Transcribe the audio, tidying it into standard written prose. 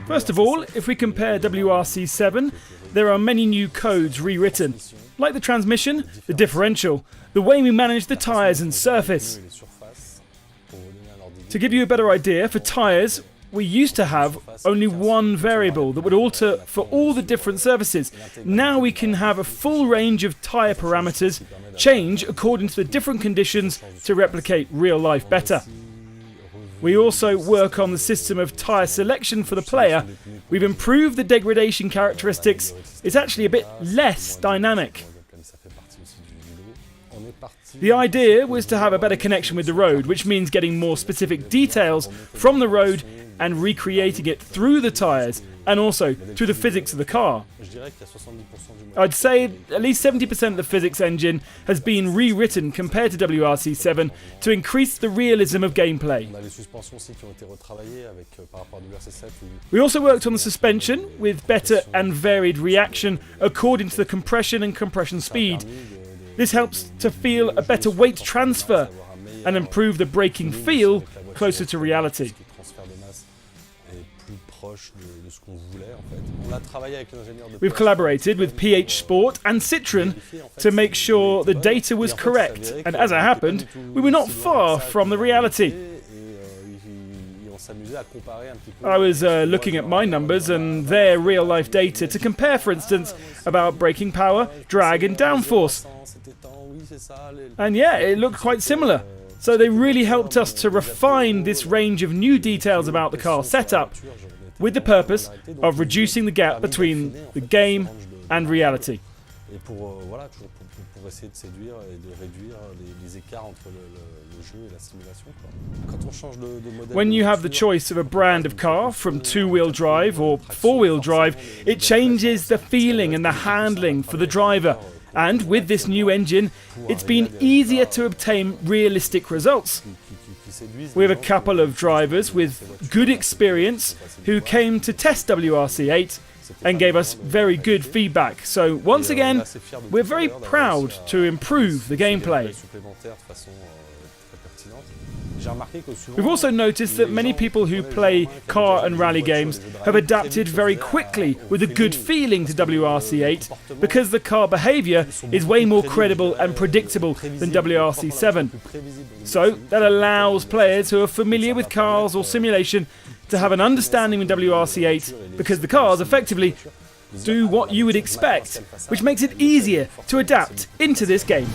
First of all, if we compare WRC 7, there are many new codes rewritten, like the transmission, the differential, the way we manage the tyres and surface. To give you a better idea, for tyres, we used to have only one variable that would alter for all the different surfaces. Now we can have a full range of tyre parameters change according to the different conditions to replicate real life better. We also work on the system of tyre selection for the player. We've improved the degradation characteristics. It's actually a bit less dynamic. The idea was to have a better connection with the road, which means getting more specific details from the road and recreating it through the tyres and also through the physics of the car. I'd say at least 70% of the physics engine has been rewritten compared to WRC 7 to increase the realism of gameplay. We also worked on the suspension with better and varied reaction according to the compression and compression speed. This helps to feel a better weight transfer and improve the braking feel closer to reality. We've collaborated with PH Sport and Citroën to make sure the data was correct, and as it happened, we were not far from the reality. I was looking at my numbers and their real-life data to compare, for instance, about braking power, drag and downforce. And yeah, it looked quite similar. So they really helped us to refine this range of new details about the car setup with the purpose of reducing the gap between the game and reality. When you have the choice of a brand of car from two-wheel drive or four-wheel drive, it changes the feeling and the handling for the driver. And with this new engine, it's been easier to obtain realistic results. We have a couple of drivers with good experience who came to test WRC 8 and gave us very good feedback. So once again, we're very proud to improve the gameplay. We've also noticed that many people who play car and rally games have adapted very quickly with a good feeling to WRC 8 because the car behaviour is way more credible and predictable than WRC 7. So that allows players who are familiar with cars or simulation to have an understanding with WRC 8 because the cars effectively do what you would expect, which makes it easier to adapt into this game.